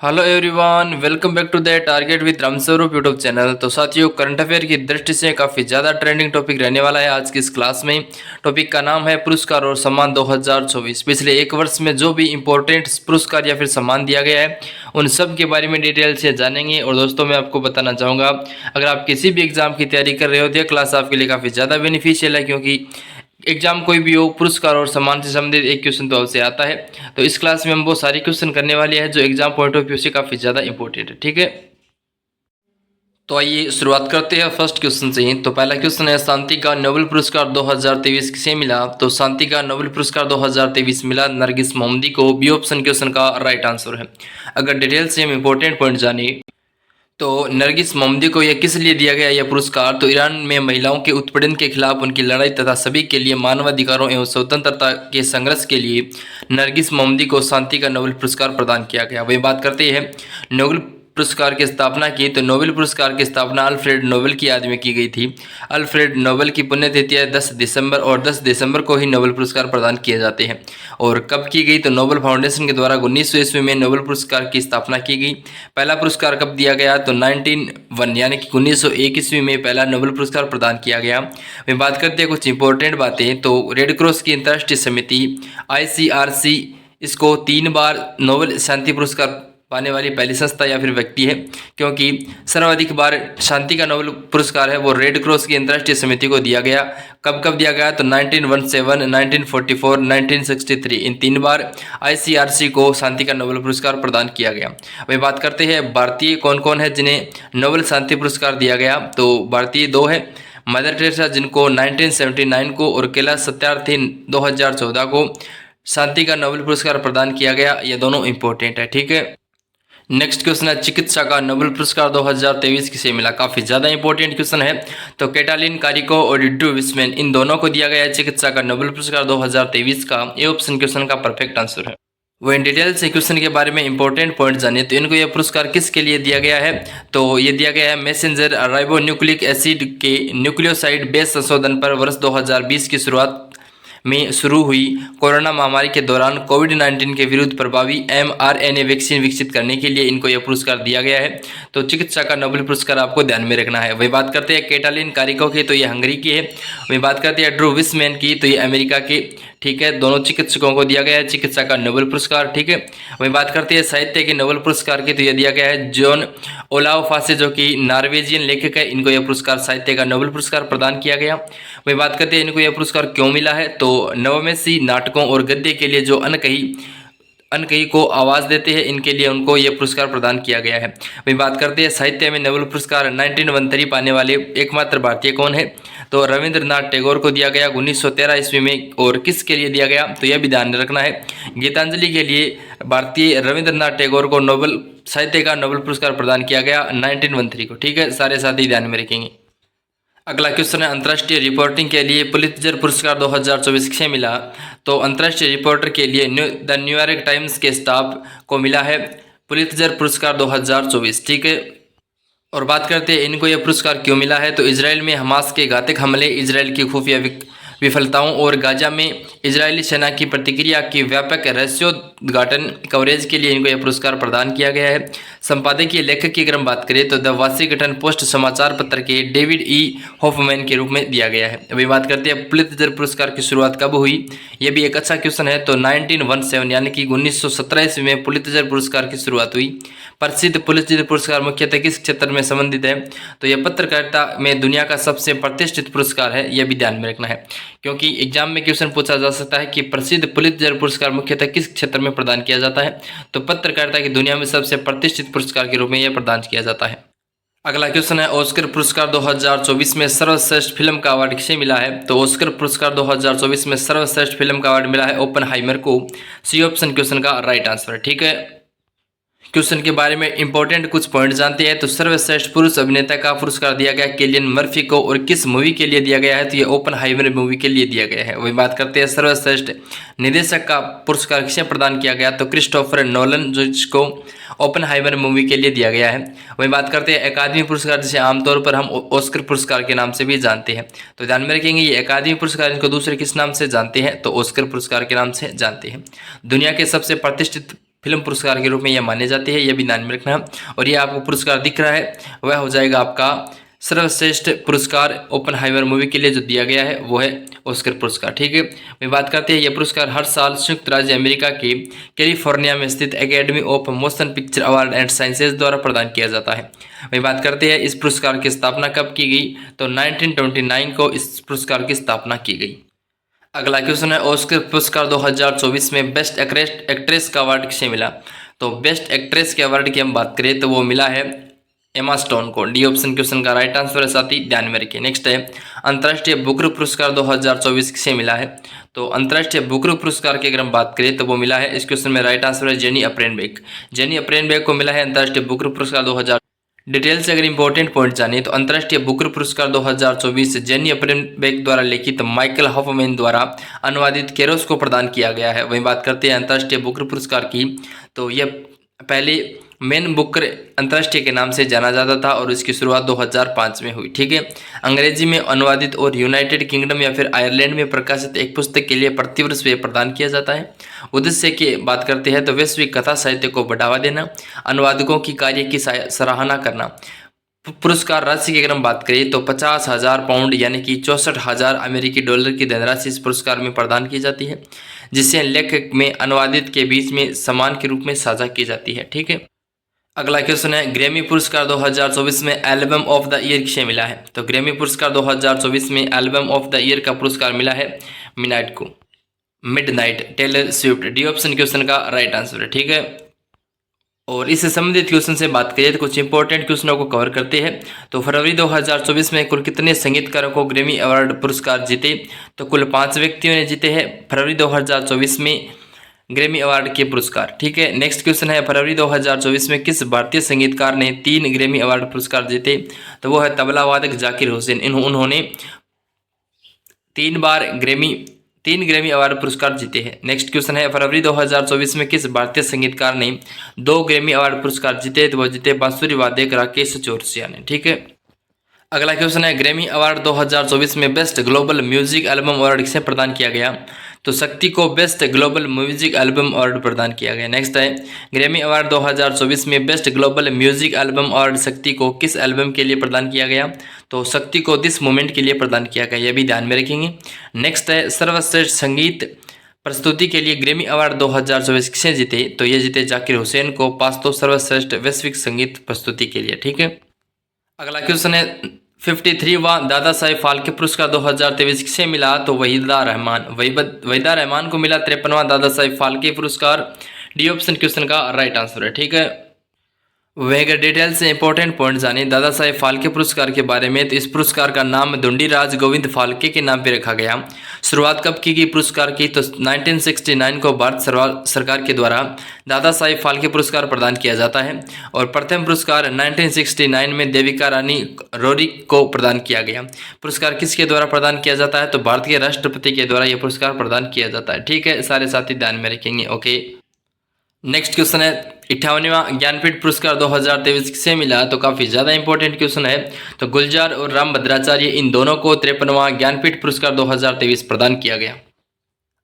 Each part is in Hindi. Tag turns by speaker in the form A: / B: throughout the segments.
A: Hello everyone, welcome back to the target with Ramswaroop YouTube channel. तो साथियों, करंट अफेयर की दृष्टि से काफ़ी ज़्यादा ट्रेंडिंग टॉपिक रहने वाला है आज की इस क्लास में। टॉपिक का नाम है पुरस्कार और सम्मान 2024। पिछले एक वर्ष में जो भी इंपॉर्टेंट पुरस्कार या फिर सम्मान दिया गया है उन सब के बारे में डिटेल से जानेंगे। और दोस्तों, मैं आपको बताना चाहूँगा, अगर आप किसी भी एग्जाम की तैयारी कर रहे हो तो यह क्लास आपके लिए काफ़ी ज़्यादा बेनिफिशियल है, क्योंकि एग्जाम कोई भी हो, पुरस्कार और सम्मान से संबंधित एक क्वेश्चन तो आपसे आता है। तो इस क्लास में हम वो सारी क्वेश्चन करने वाले हैं जो एग्जाम पॉइंट ऑफ व्यू से काफ़ी ज़्यादा इंपॉर्टेंट है। ठीक है, तो आइए शुरुआत करते हैं फर्स्ट क्वेश्चन से ही। तो पहला क्वेश्चन है, शांति का नोबेल पुरस्कार 2023 किसे मिला? तो शांति का नोबेल पुरस्कार 2023 मिला नरगिस मोहम्मदी को। बी ऑप्शन क्वेश्चन का राइट आंसर है। अगर डिटेल से हम इंपॉर्टेंट पॉइंट जाने तो नरगिस मोहम्मदी को यह किस लिए दिया गया यह पुरस्कार? तो ईरान में महिलाओं के उत्पीड़न के खिलाफ उनकी लड़ाई तथा सभी के लिए मानवाधिकारों एवं स्वतंत्रता के संघर्ष के लिए नरगिस मोहम्मदी को शांति का नोबेल पुरस्कार प्रदान किया गया। वही बात करते हैं नोबेल पुरस्कार की स्थापना की। तो नोबेल पुरस्कार की स्थापना अल्फ्रेड नोबेल की याद में की गई थी। अल्फ्रेड नोबेल की पुण्यतिथि है 10 दिसंबर, और 10 दिसंबर को ही नोबेल पुरस्कार प्रदान किए जाते हैं। और कब की गई? तो नोबेल फाउंडेशन के द्वारा 1900 ईस्वी में नोबेल पुरस्कार की स्थापना की गई। पहला पुरस्कार कब दिया गया? तो 1901 यानी कि 1901 ईस्वी में पहला नोबेल पुरस्कार प्रदान किया गया। मैं बात करते हैं कुछ इंपॉर्टेंट बातें। तो रेड क्रॉस की अंतर्राष्ट्रीय समिति ICRC इसको 3 बार नोबेल शांति पुरस्कार पाने वाली पहली संस्था या फिर व्यक्ति है, क्योंकि सर्वाधिक बार शांति का नोबेल पुरस्कार है वो रेड क्रॉस की अंतर्राष्ट्रीय समिति को दिया गया। कब कब दिया गया? तो 1917, 1944, 1963, इन 3 बार ICRC को शांति का नोबेल पुरस्कार प्रदान किया गया। वही बात करते हैं भारतीय कौन कौन है जिन्हें नोबेल शांति पुरस्कार दिया गया। तो भारतीय 2 है, मदर टेरेसा जिनको 1979 को, और कैलाश सत्यार्थी 2014 को शांति का नोबेल पुरस्कार प्रदान किया गया। ये दोनों इंपॉर्टेंट है। ठीक है, नेक्स्ट क्वेश्चन है, चिकित्सा का नोबेल पुरस्कार 2023 किसे मिला? काफी ज्यादा इंपॉर्टेंट क्वेश्चन है। तो कैटालिन कारिको और ड्रू विस्मैन इन दोनों को दिया गया है चिकित्सा का नोबेल पुरस्कार 2023 का। ये ऑप्शन क्वेश्चन का परफेक्ट आंसर है। वो इन डिटेल से क्वेश्चन के बारे में इंपॉर्टेंट पॉइंट जाने। तो इनको यह पुरस्कार किसके लिए दिया गया है? तो ये दिया गया है मैसेंजर राइबोन्यूक्लिक एसिड के न्यूक्लियोसाइड बेस संशोधन पर वर्ष 2020 की शुरुआत में शुरू हुई कोरोना महामारी के दौरान कोविड-19 के विरुद्ध प्रभावी mRNA वैक्सीन विकसित करने के लिए इनको यह पुरस्कार दिया गया है। तो चिकित्सा का नोबेल पुरस्कार आपको ध्यान में रखना है। वही बात करते हैं कैटालिन कारिको की, तो ये हंगरी की है। वही बात करते हैं ड्रू विस्मैन की, तो ये अमेरिका के। ठीक है, दोनों चिकित्सकों को दिया गया है चिकित्सा का नोबेल पुरस्कार। ठीक है, वही बात करते हैं साहित्य के नोबेल पुरस्कार की, तो यह दिया गया है जॉन ओलाव फासे जो कि नॉर्वेजियन लेखक है। इनको यह पुरस्कार साहित्य का नोबेल पुरस्कार प्रदान किया गया। वही बात करते हैं इनको यह पुरस्कार क्यों मिला है? तो नवमेशी नाटकों और गद्य के लिए जो अनकही को आवाज़ देते हैं, इनके लिए उनको यह पुरस्कार प्रदान किया गया है। वही बात करते हैं साहित्य में नोबेल पुरस्कार 1913 पाने वाले एकमात्र भारतीय कौन है? तो रविंद्रनाथ टैगोर को दिया गया 1913 ईस्वी में। और किसके लिए दिया गया? तो यह भी ध्यान रखना है, गीतांजलि के लिए भारतीय रविंद्रनाथ टैगोर को नोबेल साहित्य का नोबेल पुरस्कार प्रदान किया गया 1913 को। ठीक है, सारे साथी ध्यान में रखेंगे। अगला क्वेश्चन है, अंतर्राष्ट्रीय रिपोर्टिंग के लिए पुलित्जर पुरस्कार 2024 किसे मिला? तो अंतर्राष्ट्रीय रिपोर्टर के लिए द न्यूयॉर्क टाइम्स के स्टाफ को मिला है पुलित्जर पुरस्कार 2024। ठीक है, और बात करते हैं इनको यह पुरस्कार क्यों मिला है। तो इसराइल में हमास के घातक हमले, इसराइल की खुफिया विफलताओं और गाजा में इजरायली सेना की प्रतिक्रिया की व्यापक रहस्योद्घाटन कवरेज के लिए इनको यह पुरस्कार प्रदान किया गया है। संपादकीय लेखक की अगर हम बात करें तो द वाशिंगटन पोस्ट समाचार पत्र के डेविड हॉफमैन के रूप में दिया गया है। अभी बात करते हैं पुलित्जर पुरस्कार की शुरुआत कब हुई? यह भी एक अच्छा क्वेश्चन है। तो 1917 यानी कि 1917 ईस्वी में पुलित्जर पुरस्कार की शुरुआत हुई। प्रसिद्ध पुलित्जर पुरस्कार मुख्यतः किस क्षेत्र में संबंधित है? तो यह पत्रकारिता में दुनिया का सबसे प्रतिष्ठित पुरस्कार है। यह भी ध्यान में रखना है, क्योंकि एग्जाम में क्वेश्चन पूछा जा सकता है कि प्रसिद्ध पुलित्जर पुरस्कार मुख्यतः किस क्षेत्र में प्रदान किया जाता है? तो पत्रकारिता की दुनिया में सबसे प्रतिष्ठित पुरस्कार के रूप में यह प्रदान किया जाता है। अगला क्वेश्चन है, ऑस्कर पुरस्कार 2024 में सर्वश्रेष्ठ फिल्म का अवार्ड किसे मिला है? तो ऑस्कर पुरस्कार 2024 में सर्वश्रेष्ठ फिल्म का अवार्ड मिला है ओपनहाइमर को। सी ऑप्शन क्वेश्चन का राइट आंसर है। ठीक है, क्वेश्चन के बारे में इंपॉर्टेंट कुछ पॉइंट जानते हैं। तो सर्वश्रेष्ठ पुरुष अभिनेता का पुरस्कार दिया गया किलियन मर्फी को, और किस मूवी के लिए दिया गया है? तो ये ओपनहाइमर मूवी के लिए दिया गया है। वही बात करते हैं सर्वश्रेष्ठ निर्देशक का पुरस्कार किसे प्रदान किया गया? तो क्रिस्टोफर नोलन जिसको ओपनहाइमर मूवी के लिए दिया गया है। वही बात करते हैं अकादमी पुरस्कार, जिसे आमतौर पर हम ऑस्कर पुरस्कार के नाम से भी जानते हैं। तो ध्यान में रखेंगे ये अकादमी पुरस्कार, इनको दूसरे किस नाम से जानते हैं? तो ऑस्कर पुरस्कार के नाम से जानते हैं। दुनिया के सबसे प्रतिष्ठित फिल्म पुरस्कार के रूप में यह माने जाते हैं, यह भी ध्यान में रखना है। और ये आपको पुरस्कार दिख रहा है वह हो जाएगा आपका सर्वश्रेष्ठ पुरस्कार ओपनहाइमर मूवी के लिए जो दिया गया है वो है ऑस्कर पुरस्कार। ठीक है, मैं बात करते हैं, यह पुरस्कार हर साल संयुक्त राज्य अमेरिका के कैलिफोर्निया में स्थित academy of motion picture award and sciences द्वारा प्रदान किया जाता है। वही बात करते हैं इस पुरस्कार की स्थापना कब की गई, तो 1929 को इस पुरस्कार की स्थापना की गई। अगला क्वेश्चन है, ऑस्कर पुरस्कार 2024 में बेस्ट एक्ट्रेस का अवार्ड किसे मिला। तो बेस्ट एक्ट्रेस के अवार्ड की हम बात करें तो वो मिला है एमा स्टोन को। डी ऑप्शन क्वेश्चन का राइट आंसर है, साथ ही ध्यान में रखिए। नेक्स्ट है, अंतर्राष्ट्रीय बुकर पुरस्कार 2024 किसे मिला है। तो अंतर्राष्ट्रीय बुकर पुरस्कार की अगर हम बात करें तो वो मिला है, इस क्वेश्चन में राइट आंसर है जेनी अप्रेनबेक। जेनी अप्रेनबेक को मिला है अंतर्राष्ट्रीय बुकर पुरस्कार 2000। डिटेल से अगर इंपॉर्टेंट पॉइंट जाने तो अंतर्राष्ट्रीय बुकर पुरस्कार 2024 जेनी अप्रेनबेक द्वारा लिखित माइकल हॉफमैन द्वारा अनुवादित केरोस को प्रदान किया गया है। वहीं बात करते हैं अंतर्राष्ट्रीय बुकर पुरस्कार की, तो यह पहले मैन बुकर अंतर्राष्ट्रीय के नाम से जाना जाता था और इसकी शुरुआत 2005 में हुई। ठीक है, अंग्रेजी में अनुवादित और यूनाइटेड किंगडम या फिर आयरलैंड में प्रकाशित एक पुस्तक के लिए प्रतिवर्ष वे प्रदान किया जाता है। उद्देश्य की बात करते हैं तो वैश्विक कथा साहित्य को बढ़ावा देना, अनुवादकों की कार्य की सराहना करना। पुरस्कार राशि की अगर हम बात करें तो 50,000 पाउंड यानी कि 64,000 अमेरिकी डॉलर की धनराशि इस पुरस्कार में प्रदान की जाती है, जिसे लेखक में अनुवादित के बीच में सम्मान के रूप में साझा की जाती है। ठीक है, अगला क्वेश्चन है, ग्रैमी पुरस्कार 2024 में एल्बम ऑफ द ईयर किसे मिला है। तो ग्रैमी पुरस्कार 2024 में एल्बम ऑफ द ईयर का पुरस्कार मिला है मिडनाइट को, midnight Taylor Swift. D option question का राइट आंसर है। ठीक है, और इससे संबंधित क्वेश्चन से बात करिए तो कुछ इंपॉर्टेंट क्वेश्चनों को कवर करते हैं। तो फरवरी 2024 में कुल कितने संगीतकारों को ग्रैमी अवार्ड पुरस्कार जीते, तो कुल 5 व्यक्तियों ने जीते हैं फरवरी 2024 में ग्रैमी अवार्ड के पुरस्कार। ठीक है, नेक्स्ट क्वेश्चन है, फरवरी 2024 में किस भारतीय संगीतकार ने 3 ग्रैमी अवार्ड पुरस्कार जीते, तो वो है तबला वादक जाकिर हुसैन। उन्होंने 3 ग्रैमी अवार्ड पुरस्कार जीते हैं। नेक्स्ट क्वेश्चन है, फरवरी 2024 में किस भारतीय संगीतकार ने 2 ग्रैमी अवार्ड पुरस्कार जीते, तो वो जीते बांसुरी वादक राकेश चौरसिया ने। ठीक है, अगला क्वेश्चन है, ग्रैमी अवार्ड 2024 में best global music album award किसे प्रदान किया गया। तो शक्ति को best global music album award प्रदान किया गया। नेक्स्ट है, ग्रैमी अवार्ड 2024 में best global music album award शक्ति को किस एल्बम के लिए प्रदान किया गया, तो शक्ति को दिस मोमेंट के लिए प्रदान किया गया, यह भी ध्यान में रखेंगे। नेक्स्ट है, सर्वश्रेष्ठ संगीत प्रस्तुति के लिए ग्रैमी अवार्ड 2024 किसे जीते, तो ये जीते जाकिर हुसैन को पास्तो सर्वश्रेष्ठ वैश्विक संगीत प्रस्तुति के लिए। ठीक है, अगला क्वेश्चन है, 53वां दादा साहेब फाल्के पुरस्कार 2023 किसे मिला, तो वहीदा रहमान को मिला 53वां दादा साहेब फाल्के पुरस्कार। डी ऑप्शन क्वेश्चन का राइट आंसर है। ठीक है, वह अगर डिटेल से इंपॉर्टेंट पॉइंट जाने दादा साहेब फाल्के पुरस्कार के बारे में, तो इस पुरस्कार का नाम धुंडीराज गोविंद फाल्के के नाम पे रखा गया। शुरुआत कब की गई पुरस्कार की, तो 1969 को भारत सरकार के द्वारा दादा साहेब फाल्के पुरस्कार प्रदान किया जाता है और प्रथम पुरस्कार 1969 में देविका रानी रोरी को प्रदान किया गया। पुरस्कार किसके द्वारा प्रदान किया जाता है, तो भारत के राष्ट्रपति के द्वारा यह पुरस्कार प्रदान किया जाता है। ठीक है, सारे साथी ध्यान में रखेंगे। ओके, नेक्स्ट क्वेश्चन है, 58वां ज्ञानपीठ पुरस्कार 2023 किसे मिला, तो काफी ज्यादा इंपॉर्टेंट क्वेश्चन है। तो गुलजार और राम भद्राचार्य इन दोनों को 53वां ज्ञानपीठ पुरस्कार 2023 प्रदान किया गया।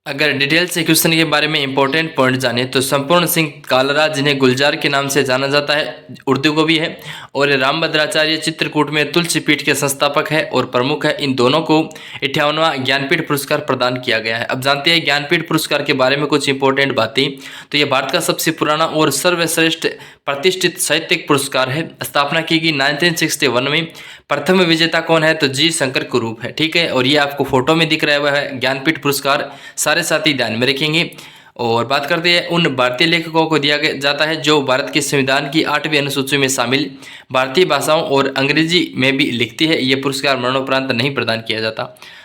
A: अगर डिटेल से क्वेश्चन के बारे में इंपॉर्टेंट पॉइंट जाने तो संपूर्ण सिंह कालरा, जिन्हें गुलजार के नाम से जाना जाता है, उर्दू को भी है, और राम भद्राचार्य चित्रकूट में तुलसी पीठ के संस्थापक है और प्रमुख है। इन दोनों को 58वां ज्ञानपीठ पुरस्कार प्रदान किया गया है। अब जानते हैं ज्ञानपीठ पुरस्कार के बारे में कुछ इंपॉर्टेंट बातें। तो यह भारत का सबसे पुराना और सर्वश्रेष्ठ प्रतिष्ठित साहित्यिक पुरस्कार है। स्थापना की गई 1961 में। प्रथम विजेता कौन है, तो जी शंकर कुरूप है। ठीक है, और ये आपको फोटो में दिख रहा है ज्ञानपीठ पुरस्कार, सारे साथी ध्यान में रखेंगे। और बात करते हैं उन भारतीय लेखकों को दिया जाता है जो भारत के संविधान की 8वीं अनुसूची में शामिल भारतीय भाषाओं और अंग्रेजी में भी लिखती है। ये पुरस्कार मरणोपरांत नहीं प्रदान किया जाता,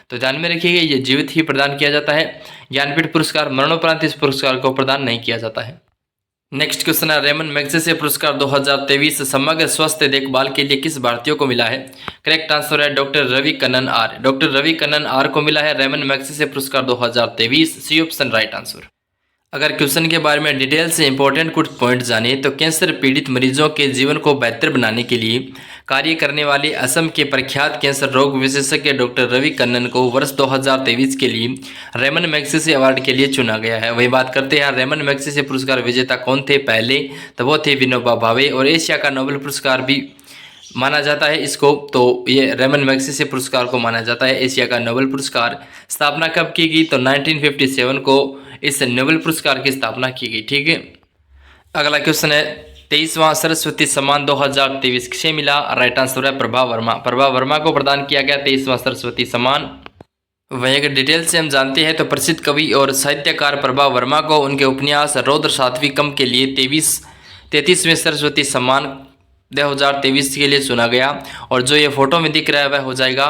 A: तो ध्यान में रखिएगा, ये जीवित ही प्रदान किया जाता है। ज्ञानपीठ पुरस्कार मरणोपरांत इस पुरस्कार को प्रदान नहीं किया जाता है। नेक्स्ट क्वेश्चन है, रेमन मैग्सेसे पुरस्कार 2023 समग्र स्वास्थ्य देखभाल के लिए किस भारतीय को मिला है। करेक्ट आंसर है doctor Ravi Kannan R. Doctor Ravi Kannan R को मिला है रेमन मैग्सेसे पुरस्कार 2023। C option right answer. अगर क्वेश्चन के बारे में डिटेल से इंपॉर्टेंट कुछ पॉइंट जाने तो कैंसर पीड़ित मरीजों के जीवन को बेहतर बनाने के लिए कार्य करने वाले असम के प्रख्यात कैंसर रोग विशेषज्ञ डॉक्टर रवि कन्नन को वर्ष 2023 के लिए रेमन मैग्सेसे अवार्ड के लिए चुना गया है। वही बात करते हैं रेमन मैग्सेसे पुरस्कार विजेता कौन थे पहले, तो वो थे विनोबा भावे। और एशिया का नोबेल पुरस्कार भी माना जाता है इसको, तो ये रेमन मैग्सेसे पुरस्कार को माना जाता है एशिया का नोबेल पुरस्कार। स्थापना कब की गई, तो 1957 को इस नोबेल पुरस्कार की स्थापना की गई। ठीक है, अगला क्वेश्चन है 23वां सरस्वती सम्मान 2023 किसे मिला, राइट आंसर है प्रभा वर्मा। प्रभा वर्मा को प्रदान किया गया 23वां सरस्वती सम्मान। वहीं अगर डिटेल से हम जानते हैं तो प्रसिद्ध कवि और साहित्यकार प्रभा वर्मा को उनके उपन्यास रौद्र सात्विकम के लिए 33वें सरस्वती सम्मान 2023 के लिए चुना गया। और जो ये फोटो में दिख रहा है वह हो जाएगा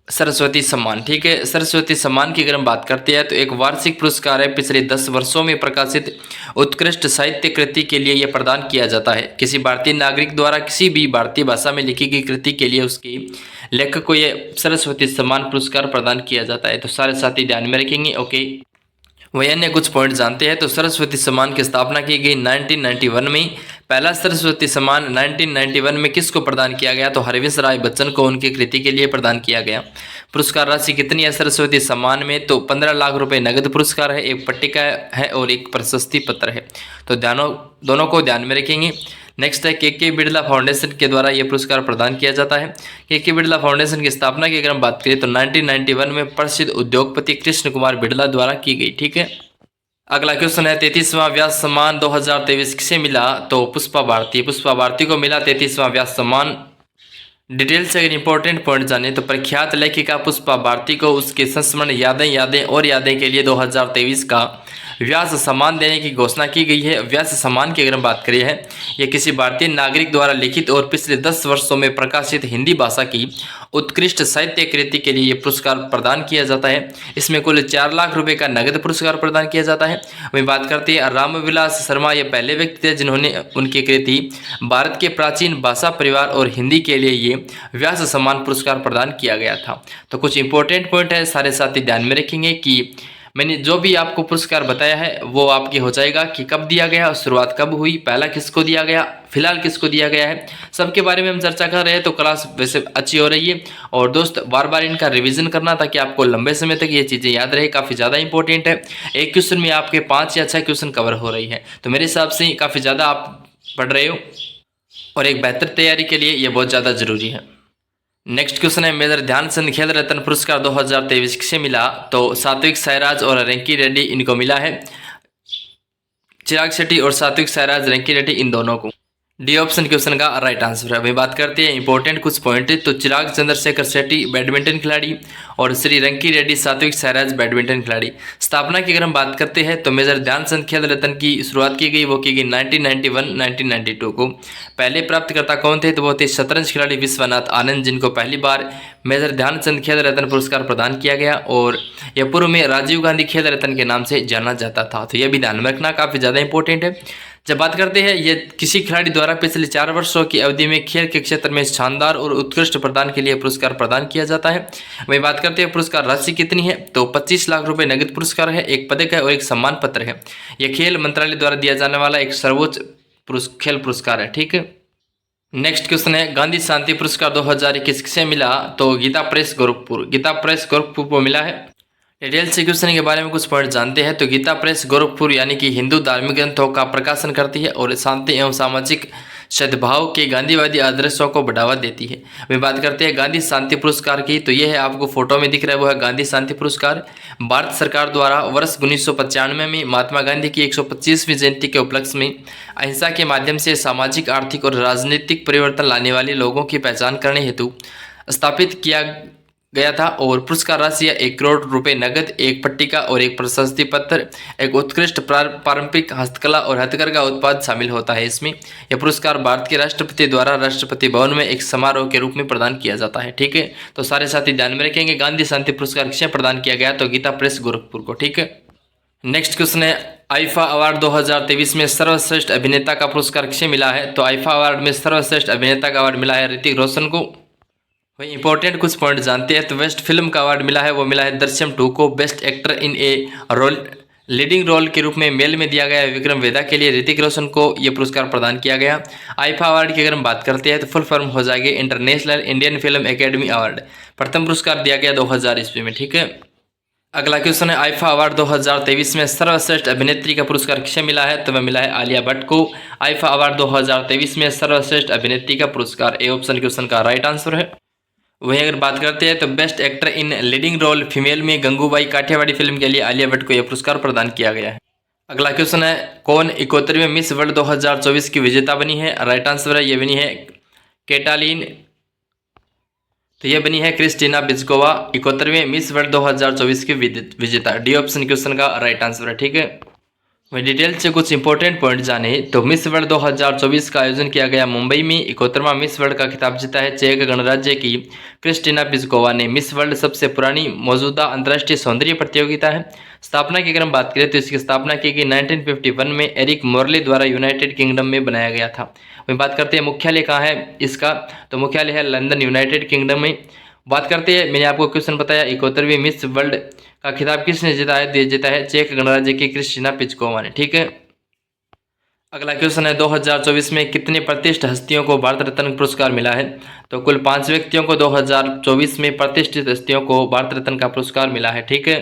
A: सरस्वती सम्मान। ठीक है, सरस्वती सम्मान की अगर हम बात करते हैं तो एक वार्षिक पुरस्कार है, पिछले 10 वर्षों में प्रकाशित उत्कृष्ट साहित्य कृति के लिए यह प्रदान किया जाता है। किसी भारतीय नागरिक द्वारा किसी भी भारतीय भाषा में लिखी गई कृति के लिए उसके लेखक को यह सरस्वती सम्मान पुरस्कार प्रदान किया जाता है। तो सारे साथी ध्यान में रखेंगे। ओके, वही अन्य कुछ पॉइंट जानते हैं तो सरस्वती सम्मान की स्थापना की गई 1991 में। पहला सरस्वती सम्मान 1991 में किसको प्रदान किया गया, तो हरवंश राय बच्चन को उनकी कृति के लिए प्रदान किया गया। पुरस्कार राशि कितनी है सरस्वती सम्मान में, तो 15 लाख रुपए नगद पुरस्कार है, एक पट्टिका है और एक प्रशस्ति पत्र है। तो दोनों को ध्यान में रखेंगे। नेक्स्ट है के बिड़ला फाउंडेशन के द्वारा यह पुरस्कार प्रदान किया जाता है। के बिड़ला फाउंडेशन की स्थापना की अगर हम बात करें तो 1991 में प्रसिद्ध उद्योगपति कृष्ण कुमार बिड़ला द्वारा की गई। ठीक है, अगला क्वेश्चन है 33वां व्यास सम्मान 2023 किसे मिला, तो पुष्पा भारती। पुष्पा भारती को मिला 33वां व्यास सम्मान। डिटेल से अगर इंपॉर्टेंट पॉइंट जाने तो प्रख्यात लेखिका पुष्पा भारती को उसके संस्मरण यादें और यादें के लिए 2023 का व्यास सम्मान देने की घोषणा की गई है। व्यास सम्मान की अगर हम बात करें है यह किसी भारतीय नागरिक द्वारा लिखित और पिछले 10 वर्षों में प्रकाशित हिंदी भाषा की उत्कृष्ट साहित्य कृति के लिए यह पुरस्कार प्रदान किया जाता है। इसमें कुल 4 लाख रुपए का नगद पुरस्कार प्रदान किया जाता है। वहीं बात करते हैं रामविलास शर्मा, ये पहले व्यक्ति थे जिन्होंने उनकी कृति भारत के प्राचीन भाषा परिवार और हिंदी के लिए ये व्यास सम्मान पुरस्कार प्रदान किया गया था। तो कुछ इंपॉर्टेंट पॉइंट है, सारे साथी ध्यान में रखेंगे कि मैंने जो भी आपको पुरस्कार बताया है वो आपके हो जाएगा कि कब दिया गया और शुरुआत कब हुई, पहला किसको दिया गया, फिलहाल किसको दिया गया है, सबके बारे में हम चर्चा कर रहे हैं। तो क्लास वैसे अच्छी हो रही है और दोस्त बार बार इनका रिवीजन करना ताकि आपको लंबे समय तक ये चीज़ें याद रहे, काफ़ी ज़्यादा इंपॉर्टेंट है। एक क्वेश्चन में आपके 5 या 6 क्वेश्चन कवर हो रही है, तो मेरे हिसाब से काफ़ी ज़्यादा आप पढ़ रहे हो और एक बेहतर तैयारी के लिए ये बहुत ज़्यादा ज़रूरी है। नेक्स्ट क्वेश्चन है मेजर ध्यानचंद खेल रत्न पुरस्कार 2023 किसे मिला, तो सात्विक साईराज और रंकी रेड्डी इनको मिला है। चिराग शेट्टी और सात्विक साईराज रंकी रेड्डी इन दोनों को। डी ऑप्शन क्वेश्चन का राइट आंसर है। वही बात करते हैं इंपॉर्टेंट कुछ पॉइंट, तो चिराग चंद्रशेखर शेट्टी बैडमिंटन खिलाड़ी और श्री रंकी रेड्डी सात्विक साईराज बैडमिंटन खिलाड़ी। स्थापना की अगर हम बात करते हैं तो मेजर ध्यानचंद खेल रत्न की शुरुआत की गई, वो की गई 1991-1992 को। पहले प्राप्तकर्ता कौन थे, तो वो थे शतरंज खिलाड़ी विश्वनाथ आनंद, जिनको पहली बार मेजर ध्यानचंद खेल रत्न पुरस्कार प्रदान किया गया और यह पूर्व में राजीव गांधी खेल रत्न के नाम से जाना जाता था। तो यह भी ध्यान में रखना काफ़ी ज़्यादा इंपॉर्टेंट है। जब बात करते हैं ये किसी खिलाड़ी द्वारा पिछले 4 वर्षों की अवधि में खेल के क्षेत्र में शानदार और उत्कृष्ट प्रदान के लिए पुरस्कार प्रदान किया जाता है। वही बात करते हैं पुरस्कार राशि कितनी है, तो 25 लाख रुपए नगद पुरस्कार है, एक पदक है और एक सम्मान पत्र है। यह खेल मंत्रालय द्वारा दिया जाने वाला एक सर्वोच्च खेल पुरस्कार है। ठीक है, नेक्स्ट क्वेश्चन है गांधी शांति पुरस्कार 2021 किसे मिला, तो गीता प्रेस गोरखपुर को मिला है। डिटेल से क्वेश्चन के बारे में कुछ पॉइंट जानते हैं, तो गीता प्रेस गोरखपुर यानी कि हिंदू धार्मिक ग्रंथों का प्रकाशन करती है और शांति एवं सामाजिक सद्भाव के गांधीवादी आदर्शों को बढ़ावा देती है। वे बात करते हैं गांधी शांति पुरस्कार की, तो यह है आपको फोटो में दिख रहा है वो है गांधी शांति पुरस्कार। भारत सरकार द्वारा वर्ष 1995 में महात्मा गांधी की 125वीं जयंती के उपलक्ष्य में अहिंसा के माध्यम से सामाजिक, आर्थिक और राजनीतिक परिवर्तन लाने वाले लोगों की पहचान करने हेतु स्थापित किया गया था। और पुरस्कार राशि 1 करोड़ रुपए नगद, एक पट्टिका और एक प्रशस्ति पत्र, एक उत्कृष्ट पारंपरिक हस्तकला और हथकरघा उत्पाद शामिल होता है इसमें। यह पुरस्कार भारत के राष्ट्रपति द्वारा राष्ट्रपति भवन में एक समारोह के रूप में प्रदान किया जाता है। ठीक है, तो सारे साथी ध्यान में रखेंगे गांधी शांति पुरस्कार किसे प्रदान किया गया, तो गीता प्रेस गोरखपुर को। ठीक है, नेक्स्ट क्वेश्चन है आईफा अवार्ड 2023 में सर्वश्रेष्ठ अभिनेता का पुरस्कार किसे मिला है, तो आईफा अवार्ड में सर्वश्रेष्ठ अभिनेता का अवार्ड मिला है ऋतिक रोशन को। वही इंपॉर्टेंट कुछ पॉइंट जानते हैं, तो बेस्ट फिल्म का अवार्ड मिला है वो मिला है दृश्यम 2 को। Best actor in a leading role के रूप में मेल में दिया गया विक्रम वेदा के लिए ऋतिक रोशन को यह पुरस्कार प्रदान किया गया। आईफा अवार्ड की अगर हम बात करते हैं तो फुल फॉर्म हो जाएगी international Indian film academy award. प्रथम पुरस्कार दिया गया 2000 ईस्वी में। ठीक है, अगला क्वेश्चन है आईफा अवार्ड 2023 में सर्वश्रेष्ठ अभिनेत्री का पुरस्कार किसे मिला है? तो वह मिला है आलिया भट्ट को। आईफा अवार्ड 2023 में सर्वश्रेष्ठ अभिनेत्री का पुरस्कार ए ऑप्शन क्वेश्चन का राइट आंसर है। वहीं अगर बात करते हैं तो best actor in leading role female में गंगूबाई काठियावाड़ी फिल्म के लिए आलिया भट्ट को यह पुरस्कार प्रदान किया गया है। अगला क्वेश्चन है कौन 71वें मिस वर्ल्ड 2024 की विजेता बनी है? राइट आंसर है ये बनी है कैटालीन, तो यह बनी है क्रिस्टीना बिस्कोवा 71वें मिस वर्ल्ड 2024 की विजेता। डी ऑप्शन क्वेश्चन का राइट आंसर है। ठीक है, वही डिटेल से कुछ इंपॉर्टेंट पॉइंट जाने तो मिस वर्ल्ड 2024 का आयोजन किया गया मुंबई में। 71वां मिस वर्ल्ड का खिताब जीता है चेक गणराज्य की क्रिस्टीना पिस्कोवा ने। मिस वर्ल्ड सबसे पुरानी मौजूदा अंतर्राष्ट्रीय सौंदर्य प्रतियोगिता है। स्थापना की अगर हम बात करें तो इसकी स्थापना की गई 1951 में एरिक मोरले द्वारा यूनाइटेड किंगडम में बनाया गया था। वही बात करते हैं मुख्यालय कहाँ है इसका, तो मुख्यालय है लंदन यूनाइटेड किंगडम में। बात करते हैं मैंने आपको क्वेश्चन बताया 71वीं मिस वर्ल्ड का खिताब किसने जीता है? जीता है चेक गणराज्य की क्रिस्टीना पिस्कोवा ने। ठीक है, अगला क्वेश्चन है 2024 में कितने प्रतिष्ठित हस्तियों को भारत रत्न पुरस्कार मिला है? तो कुल 5 व्यक्तियों को 2024 में प्रतिष्ठित हस्तियों को भारत रत्न का पुरस्कार मिला है। ठीक है,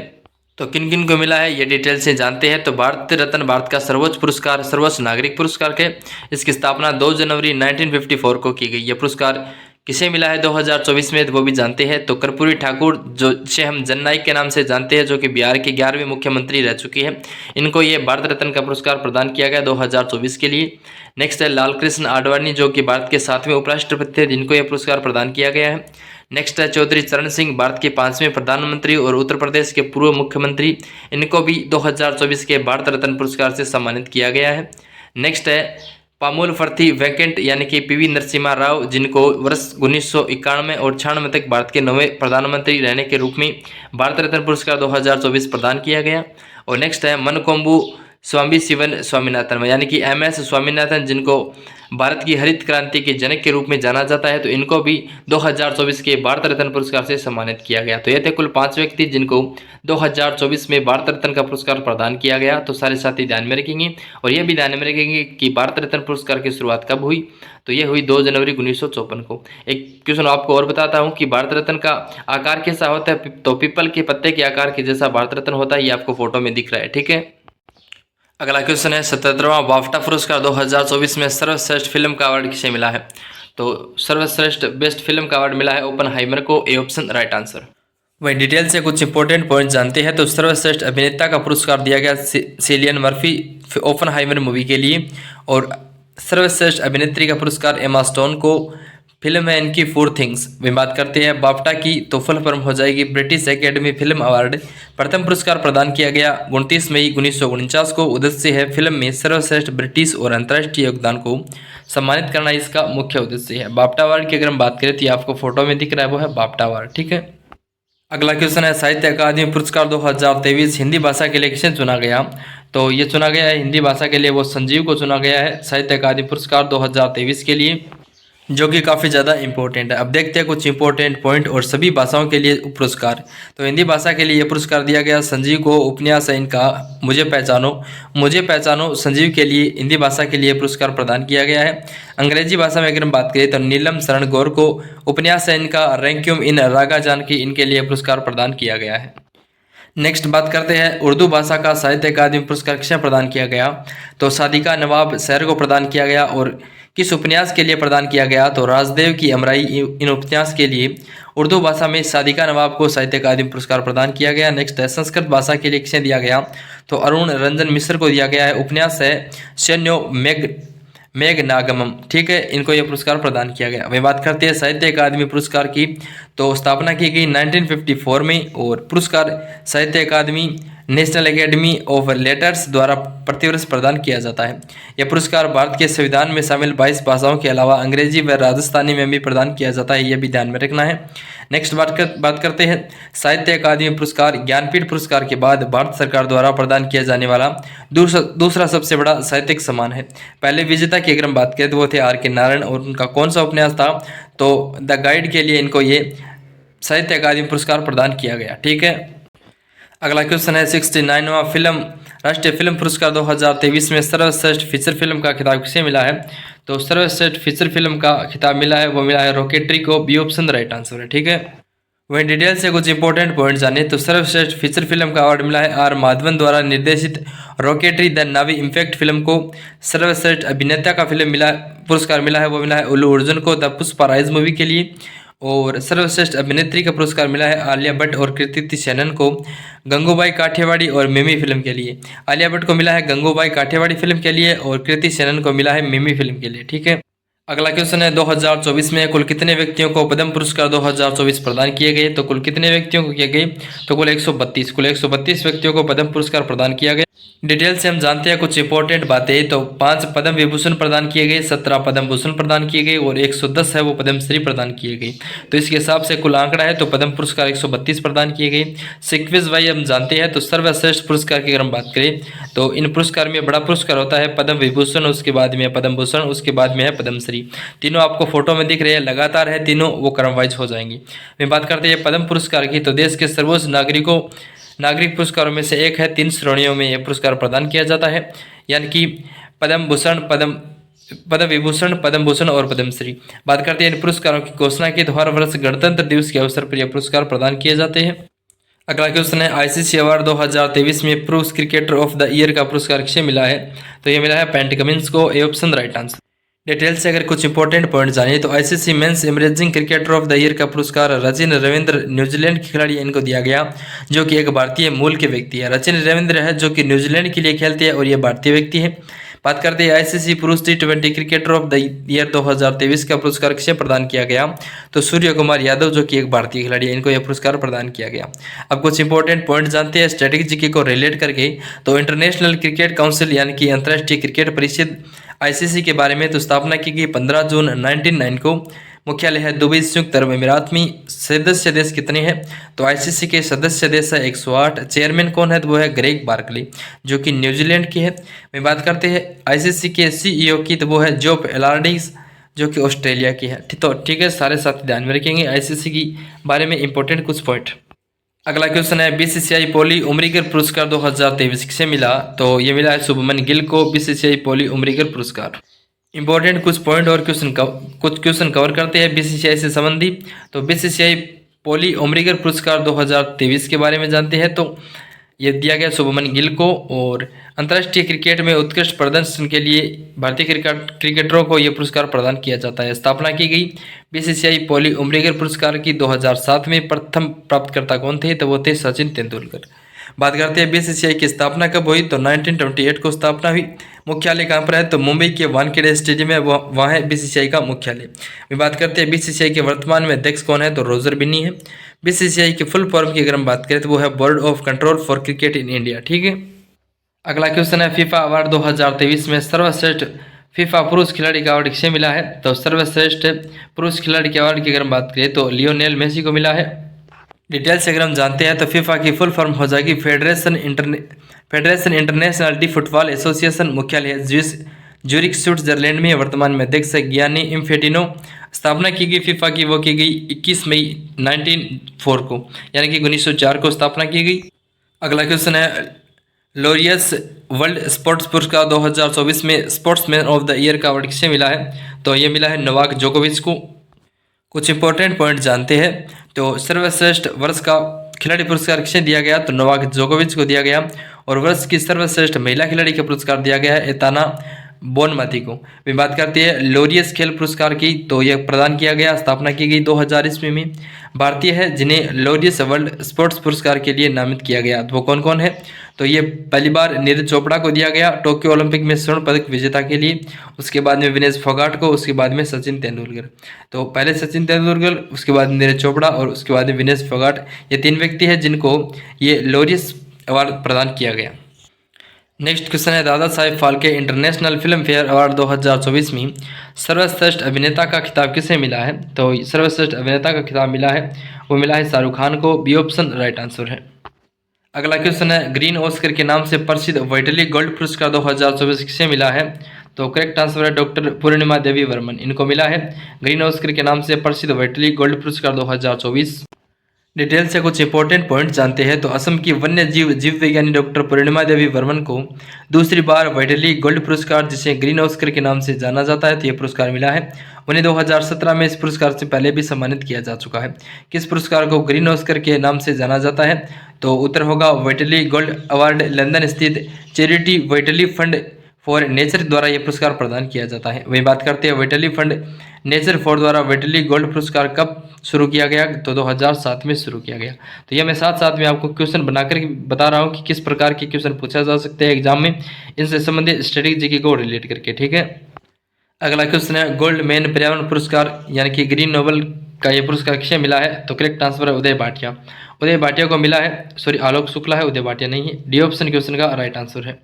A: तो किन किन को मिला है ये डिटेल से जानते हैं। तो भारत रत्न भारत का सर्वोच्च पुरस्कार, सर्वोच्च नागरिक पुरस्कार है। इसकी स्थापना 2 जनवरी 1954 को की गई। यह पुरस्कार किसे मिला है 2024 में, तो वो भी जानते हैं। तो कर्पूरी ठाकुर जो जिसे हम जननायक के नाम से जानते हैं, जो कि बिहार के 11वें मुख्यमंत्री रह चुकी है, इनको ये भारत रत्न का पुरस्कार प्रदान किया गया 2024 के लिए। नेक्स्ट है लाल कृष्ण आडवाणी जो कि भारत के 7वें उपराष्ट्रपति थे, जिनको यह पुरस्कार प्रदान किया गया है। नेक्स्ट है चौधरी चरण सिंह, भारत के 5वें प्रधानमंत्री और उत्तर प्रदेश के पूर्व मुख्यमंत्री, इनको भी 2024 के भारत रत्न पुरस्कार से सम्मानित किया गया है। नेक्स्ट है पामुल फर्थी वैकेंट यानी कि पीवी नरसिम्हा राव, जिनको वर्ष 1991 और 96 तक भारत के 9वें प्रधानमंत्री रहने के रूप में भारत रत्न पुरस्कार 2024 प्रदान किया गया। और नेक्स्ट है मनकोम्बू स्वामी शिवन स्वामीनाथन यानी कि MS स्वामीनाथन, जिनको भारत की हरित क्रांति के जनक के रूप में जाना जाता है, तो इनको भी 2024 के भारत रत्न पुरस्कार से सम्मानित किया गया। तो ये थे कुल 5 व्यक्ति जिनको 2024 में भारत रत्न का पुरस्कार प्रदान किया गया। तो सारे साथी ध्यान में रखेंगे और यह भी ध्यान में रखेंगे कि भारत रत्न पुरस्कार की शुरुआत कब हुई, तो ये हुई 2 जनवरी 1954 को। एक क्वेश्चन आपको और बताता हूँ कि भारत रत्न का आकार कैसा होता है, तो पीपल के पत्ते के आकार के जैसा भारत रत्न होता है, ये आपको फोटो में दिख रहा है। ठीक है, अगला क्वेश्चन है 77वां बाफ्टा पुरस्कार 2024 में सर्वश्रेष्ठ फिल्म का अवार्ड किसे मिला है? तो सर्वश्रेष्ठ बेस्ट फिल्म का अवार्ड मिला है ओपनहाइमर को। A option right answer. वही डिटेल से कुछ इंपॉर्टेंट पॉइंट जानते हैं। तो सर्वश्रेष्ठ अभिनेता का पुरस्कार दिया गया सिलियन मर्फी ओपनहाइमर मूवी के लिए, और सर्वश्रेष्ठ अभिनेत्री का पुरस्कार एमा स्टोन को। फिल्म है इनकी 4 थिंग्स। वे बात करते हैं बाफ्टा की, तो फुल फॉर्म हो जाएगी ब्रिटिश एकेडमी फिल्म अवार्ड। प्रथम पुरस्कार प्रदान किया गया 29 मई 1949 को। उद्देश्य है फिल्म में सर्वश्रेष्ठ ब्रिटिश और अंतर्राष्ट्रीय योगदान को सम्मानित करना, इसका मुख्य उद्देश्य है। बाफ्टा अवार्ड की अगर हम बात करें तो ये आपको फोटो में दिख रहा है, वो है बाफ्टा अवार्ड। ठीक है, अगला क्वेश्चन है साहित्य अकादमी पुरस्कार 2023 हिंदी भाषा के लिए किसे चुना गया? तो ये चुना गया है हिंदी भाषा के लिए वो संजीव को चुना गया है साहित्य अकादमी पुरस्कार 2023 के लिए, जो कि काफ़ी ज़्यादा इंपॉर्टेंट है। अब देखते हैं कुछ इंपॉर्टेंट पॉइंट और सभी भाषाओं के लिए पुरस्कार। तो हिंदी भाषा के लिए ये पुरस्कार दिया गया संजीव को। उपन्यास है इनका मुझे पहचानो संजीव के लिए हिंदी भाषा के लिए पुरस्कार प्रदान किया गया है। अंग्रेजी भाषा में अगर हम बात करें तो नीलम शरण गौर को। उपन्यास है इनका रैंक्यूम इन रागा जानकी, इनके लिए पुरस्कार प्रदान किया गया है। नेक्स्ट बात करते हैं उर्दू भाषा का साहित्य अकादमी पुरस्कार किसे प्रदान किया गया? तो सादिका नवाब शहर को प्रदान किया गया। और किस उपन्यास के लिए प्रदान किया गया? तो राजदेव की अमराई इन उपन्यास के लिए उर्दू भाषा में सादिका नवाब को साहित्य अकादमी पुरस्कार प्रदान किया गया। नेक्स्ट है संस्कृत भाषा के लिए किसे दिया गया? तो अरुण रंजन मिश्र को दिया गया है। उपन्यास है सैन्यो मेघनागमम। ठीक है, इनको यह पुरस्कार प्रदान किया गया। वही बात करते हैं साहित्य अकादमी पुरस्कार की, तो स्थापना की गई 1954 में, और पुरस्कार साहित्य अकादमी नेशनल एकेडमी ऑफ लेटर्स द्वारा प्रतिवर्ष प्रदान किया जाता है। यह पुरस्कार भारत के संविधान में शामिल 22 भाषाओं के अलावा अंग्रेजी व राजस्थानी में भी प्रदान किया जाता है, यह भी ध्यान में रखना है। नेक्स्ट बात करते हैं साहित्य अकादमी पुरस्कार ज्ञानपीठ पुरस्कार के बाद भारत सरकार द्वारा प्रदान किया जाने वाला दूसरा सबसे बड़ा साहित्यिक सम्मान है। पहले विजेता की अगर हम बात करें तो वो थे R.K. नारायण, और उनका कौन सा उपन्यास था? तो द गाइड के लिए इनको ये साहित्य अकादमी पुरस्कार प्रदान किया गया। ठीक है, अगला क्वेश्चन है 69वां फिल्म राष्ट्रीय फिल्म पुरस्कार 2023 में सर्वश्रेष्ठ फीचर फिल्म का खिताब किसे मिला है? तो सर्वश्रेष्ठ फीचर फिल्म का खिताब मिला है, वो मिला है रॉकेटरी को। बी ऑप्शन राइट आंसर है, ठीक है। वहीं डिटेल से कुछ इंपॉर्टेंट पॉइंट जाने तो सर्वश्रेष्ठ फीचर फिल्म का अवार्ड मिला है आर माधवन द्वारा निर्देशित rocketry the Navi impact film को। सर्वश्रेष्ठ अभिनेता का फिल्म मिला पुरस्कार मिला है, वो मिला है उल्लू अर्जुन को द पुष्पा राइज मूवी के लिए। और सर्वश्रेष्ठ अभिनेत्री का पुरस्कार मिला है आलिया भट्ट और कृति सेनन को गंगूबाई काठियावाड़ी और मिमी फिल्म के लिए। आलिया भट्ट को मिला है गंगूबाई काठियावाड़ी फिल्म के लिए और कृति सेनन को मिला है मिमी फिल्म के लिए, ठीक है। अगला क्वेश्चन है 2024 में कुल कितने व्यक्तियों को पद्म पुरस्कार 2024 प्रदान किए गए? तो कुल कितने व्यक्तियों को किए गए? तो कुल 132 व्यक्तियों को पद्म पुरस्कार प्रदान किया गया। डिटेल से हम जानते हैं कुछ इंपॉर्टेंट बातें। तो 5 पद्म विभूषण प्रदान किए गए, 17 पद्म भूषण प्रदान किए गए और 110 है वो पद्मश्री प्रदान किए गए। तो इसके हिसाब से कुल आंकड़ा है तो पद्म पुरस्कार 132 प्रदान किए गए। सीक्वेंस वाइज हम जानते हैं तो सर्वश्रेष्ठ पुरस्कार की अगर हम बात करें तो इन पुरस्कार में बड़ा पुरस्कार होता है पद्म विभूषण, उसके बाद में पद्म भूषण, उसके बाद में है पद्मश्री। तीनों आपको फोटो में दिख रहे हैं, लगातार है तीनों, वो क्रम वाइज हो जाएंगी। मैं बात करते हैं पद्म पुरस्कार की तो देश के सर्वोच्च नागरिक पुरस्कारों में से एक है। 3 श्रेणियों में यह पुरस्कार प्रदान किया जाता है, यानी कि पद्म भूषण, पद्म विभूषण, पद्म भूषण और पद्मश्री। बात करते हैं इन पुरस्कारों की घोषणा की तो हर वर्ष गणतंत्र दिवस के अवसर पर यह पुरस्कार प्रदान किए जाते हैं। अगला क्वेश्चन है आईसीसी अवार्ड 2023 में pro cricketer of the year का पुरस्कार किसे मिला है? तो ये मिला है पैट कमिंस को। A option right answer. Detail से अगर कुछ इंपॉर्टेंट पॉइंट जानिए तो ICC men's emerging cricketer of the year का पुरस्कार रचिन रविंद्र न्यूजीलैंड के खिलाड़ी इनको दिया गया, जो कि एक भारतीय मूल के व्यक्ति है। रचिन रविंद्र है जो कि न्यूजीलैंड के लिए खेलते हैं और ये भारतीय व्यक्ति है। बात करते हैं आईसीसी पुरुष T20 cricketer of the year 2023 का पुरस्कार किसे प्रदान किया गया? तो सूर्य कुमार यादव जो कि एक भारतीय खिलाड़ी है, इनको यह पुरस्कार प्रदान किया गया। अब कुछ इंपॉर्टेंट पॉइंट जानते हैं स्ट्रेटेजी को रिलेट करके। तो इंटरनेशनल क्रिकेट काउंसिल यानी कि अंतर्राष्ट्रीय क्रिकेट परिषद आईसीसी के बारे में तो स्थापना की गई 15 जून 1909 को। मुख्यालय है दुबई, संयुक्त अरब अमीरात में। सदस्य देश कितने हैं? तो आईसीसी के सदस्य देश है 108। चेयरमैन कौन है? तो वो है ग्रेग बार्कले जो कि न्यूजीलैंड के है। मैं बात करते हैं आईसीसी के सीईओ की तो वो है जॉब एलार्डिस जो कि ऑस्ट्रेलिया की है। तो ठीक है, सारे साथी ध्यान में रखेंगे आईसीसी की बारे में इंपॉर्टेंट कुछ पॉइंट। अगला क्वेश्चन है बीसीसीआई पोली उमरीगर पुरस्कार 2023 किसे मिला? तो ये मिला है शुभमन गिल को बीसीसीआई पोली उमरीगर पुरस्कार। इंपॉर्टेंट कुछ पॉइंट और कुछ क्वेश्चन कवर करते हैं बीसीसीआई से संबंधी। तो बीसीसीआई पोली उमरीगर पुरस्कार 2023 के बारे में जानते हैं। तो ये दिया गया शुभमन गिल को। और अंतर्राष्ट्रीय क्रिकेट में उत्कृष्ट प्रदर्शन के लिए भारतीय क्रिकेटरों को यह पुरस्कार प्रदान किया जाता है। स्थापना की गई बीसीसीआई पोली उमरीगर पुरस्कार की 2007 में। प्रथम प्राप्तकर्ता कौन थे? तो वो थे सचिन तेंदुलकर। बात करते हैं बीसीसीआई की स्थापना कब हुई? तो 1928 को स्थापना हुई। मुख्यालय कहाँ पर है? तो मुंबई के वानखेड़े स्टेडियम है, वहाँ है बीसीसीआई का मुख्यालय। अभी बात करते हैं बीसीसीआई के वर्तमान में अध्यक्ष कौन है? तो रोजर बिन्नी है। बीसीसीआई की फुल फॉर्म की अगर हम बात करें तो वो है board of control for cricket in India, ठीक है। अगला क्वेश्चन है फीफा अवार्ड 2023 में सर्वश्रेष्ठ फीफा पुरुष खिलाड़ी का अवार्ड किसे मिला है? तो सर्वश्रेष्ठ पुरुष खिलाड़ी के अवार्ड की अगर हम बात करें तो लियोनेल मेसी को मिला है। डिटेल से अगर हम जानते हैं तो फीफा की फुल फॉर्म हो जाएगी federation international D football association. मुख्यालय है ज्यूरिख स्विट्जरलैंड में। वर्तमान में अध्यक्ष है गियानी इन्फेंटिनो। स्थापना की गई फीफा की वो की गई 21 मई 1904 को, यानी कि 1904 को स्थापना की गई। अगला क्वेश्चन है लोरियस वर्ल्ड स्पोर्ट्स पुरस्कार 2024 में स्पोर्ट्समैन ऑफ द ईयर का अवार्ड किसे मिला है? तो ये मिला है नोवाक जोकोविच को। कुछ इंपॉर्टेंट पॉइंट जानते हैं। तो सर्वश्रेष्ठ वर्ष का खिलाड़ी पुरस्कार किसे दिया गया? तो नोवाक जोकोविच को दिया गया। और वर्ष की सर्वश्रेष्ठ महिला खिलाड़ी का पुरस्कार दिया गया है एताना बोनमती को। भी बात करते हैं लोरियस खेल पुरस्कार की तो यह प्रदान किया गया, स्थापना की गई 2000 ईस्वी में। भारतीय है जिन्हें लोरियस वर्ल्ड स्पोर्ट्स पुरस्कार के लिए नामित किया गया, तो वो कौन कौन है? तो ये पहली बार नीरज चोपड़ा को दिया गया टोक्यो ओलंपिक में स्वर्ण पदक विजेता के लिए। उसके बाद में विनेश फोगाट को, उसके बाद में सचिन तेंदुलकर। तो पहले सचिन तेंदुलकर, उसके बाद नीरज चोपड़ा और उसके बाद में विनेश फोगाट। ये 3 व्यक्ति हैं जिनको ये लोरियस अवार्ड प्रदान किया गया। नेक्स्ट क्वेश्चन है Dada Saheb Phalke international film fair award 2024 में सर्वश्रेष्ठ अभिनेता का खिताब किसे मिला है? तो सर्वश्रेष्ठ अभिनेता का खिताब मिला है, वो मिला है शाहरुख खान को। बी ऑप्शन राइट आंसर है। अगला क्वेश्चन है ग्रीन ऑस्कर के नाम से प्रसिद्ध वाइटली गोल्ड पुरस्कार 2024 किसे मिला है? तो करेक्ट आंसर है डॉक्टर पूर्णिमा देवी वर्मन, इनको मिला है ग्रीन ऑस्कर के नाम से प्रसिद्ध वाइटली गोल्ड पुरस्कार 2024। डिटेल से कुछ इंपॉर्टेंट पॉइंट जानते हैं। तो असम की वन्य जीव जीव विज्ञानी डॉक्टर पूर्णिमा देवी वर्मन को दूसरी बार वाइटली गोल्ड पुरस्कार, जिसे ग्रीन ऑस्कर के नाम से जाना जाता है, तो ये पुरस्कार मिला है। उन्हें 2017 में इस पुरस्कार से पहले भी सम्मानित किया जा चुका है। किस पुरस्कार को ग्रीन ऑस्कर के नाम से जाना जाता है? तो उत्तर होगा वाइटली गोल्ड अवार्ड। लंदन स्थित charity vitally fund for nature द्वारा यह पुरस्कार प्रदान किया जाता है। वही बात करते हैं वाइटली फंड नेचर फॉर द्वारा वाइटली गोल्ड पुरस्कार कब शुरू किया गया? तो 2007 में शुरू किया गया। तो यह मैं साथ साथ में आपको क्वेश्चन बनाकर बता रहा हूँ कि किस प्रकार के क्वेश्चन पूछा जा सकते हैं एग्जाम में, इनसे संबंधित स्ट्रेटेजी को रिलेट करके। ठीक है, अगला क्वेश्चन है गोल्ड मैन पर्यावरण पुरस्कार यानी कि ग्रीन नोबल का यह पुरस्कार किसे मिला है? तो करेक्ट आंसर है उदय भाटिया। उदय भाटिया को मिला है, सॉरी आलोक शुक्ला है, उदय भाटिया नहीं है। डी ऑप्शन क्वेश्चन का राइट आंसर है।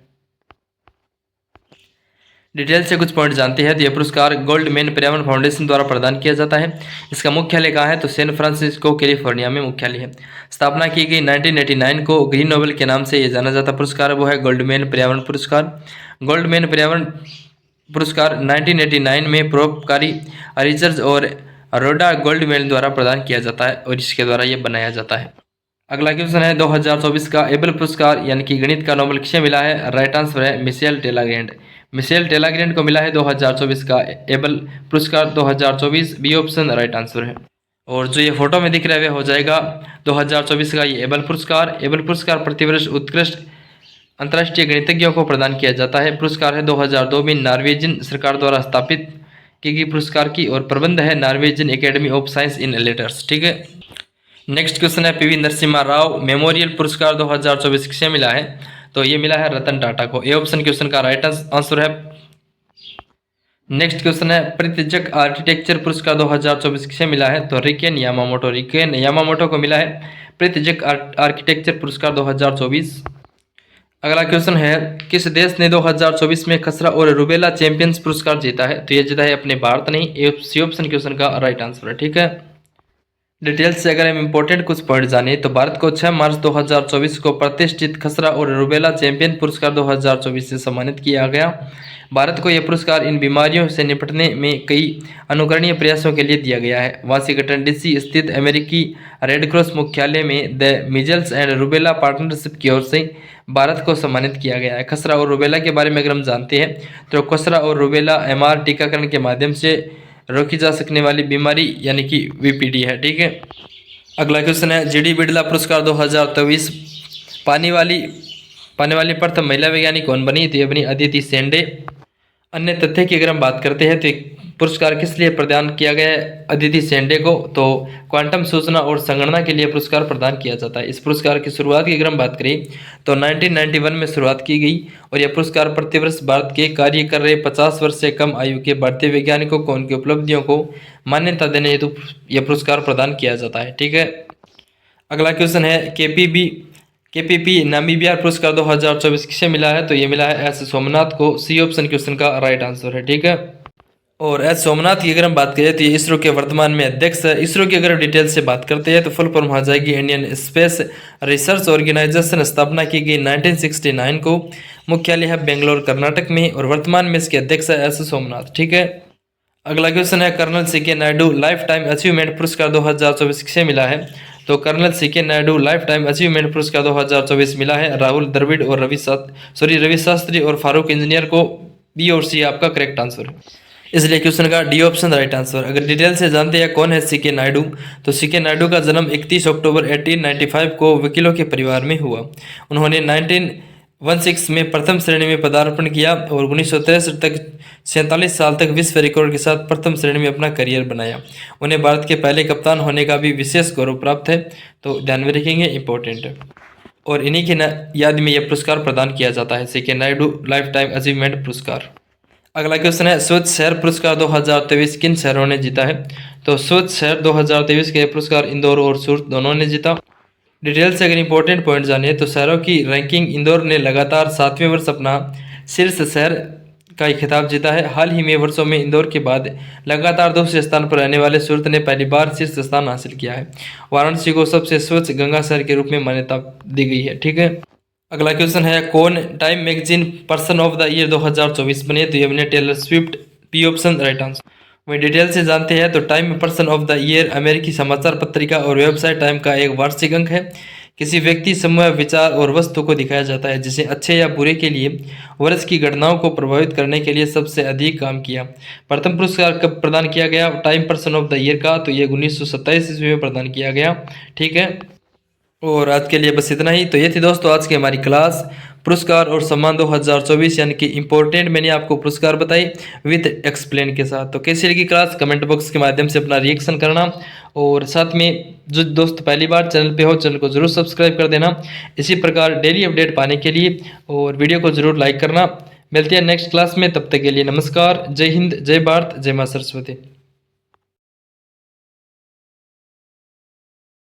A: डिटेल से कुछ पॉइंट जानते हैं। तो यह पुरस्कार गोल्ड मैन पर्यावरण फाउंडेशन द्वारा प्रदान किया जाता है। इसका मुख्यालय कहाँ है? तो सैन फ्रांसिस्को कैलिफोर्निया में मुख्यालय है। स्थापना की गई 1989 को ग्रीन नोबेल के नाम से यह जाना जाता पुरस्कार वो है गोल्ड मैन पर्यावरण पुरस्कार। गोल्ड मैन पर्यावरण पुरस्कार 1989 में परोपकारी रिचर्ड और रोडा गोल्डमैन द्वारा प्रदान किया जाता है और इसके द्वारा यह बनाया जाता है। अगला क्वेश्चन है 2024 का एबल पुरस्कार यानी कि गणित का नोबेल किसे मिला है? राइट आंसर है मिशेल टेलाग्रैंड। मिशेल टेलाग्रैंड को मिला है 2024 का एबल पुरस्कार 2024, बी ऑप्शन राइट आंसर है। और जो ये फोटो में दिख रहा है वह हो जाएगा 2024 का ये एबल पुरस्कार। एबल पुरस्कार प्रतिवर्ष उत्कृष्ट अंतर्राष्ट्रीय गणितज्ञों को प्रदान किया जाता है। पुरस्कार है 2002 में नॉर्वेजियन सरकार द्वारा स्थापित की गई पुरस्कार की और प्रबंध है Norwegian academy of science in letters. ठीक है, नेक्स्ट क्वेश्चन है पीवी नरसिम्हा राव मेमोरियल पुरस्कार 2024 किसे मिला है? तो ये मिला है रतन टाटा को। ए ऑप्शन क्वेश्चन का राइट आंसर है। नेक्स्ट क्वेश्चन है प्रतिजक आर्किटेक्चर पुरस्कार 2024 किसे मिला है? तो रिकेन यामामोटो। रिकेन यामामोटो को मिला है प्रतिजक आर्किटेक्चर पुरस्कार 2024। अगला क्वेश्चन है किस देश ने 2024 में खसरा और रूबेला चैंपियंस पुरस्कार जीता है? तो ये जीता है अपने भारत नहीं। सी ऑप्शन क्वेश्चन का राइट आंसर है। ठीक है, डिटेल्स से अगर हम इंपॉर्टेंट कुछ पॉइंट जाने तो भारत को 6 मार्च 2024 को प्रतिष्ठित खसरा और रूबेला चैंपियन पुरस्कार 2024 से सम्मानित किया गया। भारत को यह पुरस्कार इन बीमारियों से निपटने में कई अनुकरणीय प्रयासों के लिए दिया गया है। वाशिंगटन डीसी स्थित अमेरिकी रेड क्रॉस मुख्यालय में the measles and rubella partnership की ओर से भारत को सम्मानित किया गया है। खसरा और रूबेला के बारे में अगर हम जानते हैं तो खसरा और रूबेला एमआर टीकाकरण के माध्यम से रोकी जा सकने वाली बीमारी यानी कि वीपीडी है। ठीक है, अगला क्वेश्चन है जीडी बिड़ला पुरस्कार 2023 पाने वाली प्रथम महिला वैज्ञानिक कौन बनी? तो ये बनी अदिति सेंडे। अन्य तथ्य की अगर हम बात करते हैं तो पुरस्कार किस लिए प्रदान किया गया है अदिति सेंडे को? तो क्वांटम सूचना और संगणना के लिए पुरस्कार प्रदान किया जाता है। इस पुरस्कार की शुरुआत की अगर हम बात करें तो 1991 में शुरुआत की गई और यह पुरस्कार प्रतिवर्ष भारत के कार्य कर रहे 50 वर्ष से कम आयु के भारतीय वैज्ञानिकों को उनकी उपलब्धियों को मान्यता देने हेतु यह पुरस्कार प्रदान किया जाता है। ठीक है, अगला क्वेश्चन है केपीपी नामीबिया पुरस्कार 2024 किसे मिला है? तो ये मिला है एस सोमनाथ को। सी ऑप्शन क्वेश्चन का राइट आंसर है। ठीक है, और एस सोमनाथ की अगर हम बात करें तो ये इसरो के वर्तमान में अध्यक्ष है। इसरो की अगर डिटेल से बात करते हैं तो फुल फॉर्म आ जाएगी इंडियन स्पेस रिसर्च ऑर्गेनाइजेशन। स्थापना की गई 1969 को। मुख्यालय है बेंगलोर कर्नाटक में और वर्तमान में इसके अध्यक्ष है एस सोमनाथ। ठीक है, अगला क्वेश्चन है colonel CK Naidu life time achievement पुरस्कार 2024 किसे मिला है? तो colonel CK Naidu life time achievement पुरस्कार 2024 मिला है राहुल द्रविड़ और रवि शास्त्री और फारूक इंजीनियर को। बी और सी आपका करेक्ट आंसर है, इसलिए क्वेश्चन का डी ऑप्शन राइट आंसर। अगर डिटेल से जानते हैं कौन है सीके नायडू, तो सीके नायडू का जन्म 31 अक्टूबर 1895 को वकीलों के परिवार में हुआ। उन्होंने 1916 में प्रथम श्रेणी में पदार्पण किया और 1963 तक 47 साल तक विश्व रिकॉर्ड के साथ प्रथम श्रेणी में अपना करियर बनाया। उन्हें भारत के पहले कप्तान होने का भी विशेष गौरव प्राप्त है, तो ध्यान में रखेंगे, इंपॉर्टेंट है। और इन्हीं की याद में यह पुरस्कार प्रदान किया जाता है, CK Naidu life time achievement पुरस्कार। अगला क्वेश्चन है स्वच्छ शहर पुरस्कार 2023 किन शहरों ने जीता है? तो स्वच्छ शहर 2023 के पुरस्कार इंदौर और सूरत दोनों ने जीता। डिटेल से अगर इंपॉर्टेंट पॉइंट जानिए तो शहरों की रैंकिंग इंदौर ने लगातार 7वें वर्ष अपना शीर्ष शहर का खिताब जीता है। हाल ही में वर्षों में इंदौर के बाद लगातार दूसरे स्थान पर रहने वाले सूरत ने पहली बार शीर्ष स्थान हासिल किया है। वाराणसी को सबसे स्वच्छ गंगा शहर के रूप में मान्यता दी गई है। ठीक है, अगला क्वेश्चन है कौन Time magazine person of the year 2024 बने? तो ये बने Taylor Swift. B option right answer. वही डिटेल से जानते हैं तो Time person of the year अमेरिकी समाचार पत्रिका और वेबसाइट टाइम का एक वार्षिक अंक है। किसी व्यक्ति, समूह, विचार और वस्तु को दिखाया जाता है जिसे अच्छे या बुरे के लिए वर्ष की घटनाओं को प्रभावित करने के लिए सबसे अधिक काम किया। प्रथम पुरस्कार कब प्रदान किया गया time person of the year का? तो ये 1927 ईस्वी में प्रदान किया गया। ठीक है, और आज के लिए बस इतना ही। तो ये थी दोस्तों आज की हमारी क्लास पुरस्कार और सम्मान 2024, यानी कि इंपॉर्टेंट मैंने आपको पुरस्कार बताई विद एक्सप्लेन के साथ। तो कैसी लगी क्लास कमेंट बॉक्स के माध्यम से अपना रिएक्शन करना, और साथ में जो दोस्त पहली बार चैनल पे हो चैनल को जरूर सब्सक्राइब कर देना इसी प्रकार डेली अपडेट पाने के लिए, और वीडियो को जरूर लाइक करना। मिलते हैं नेक्स्ट क्लास में, तब तक के लिए नमस्कार, जय हिंद, जय भारत, जय मां सरस्वती।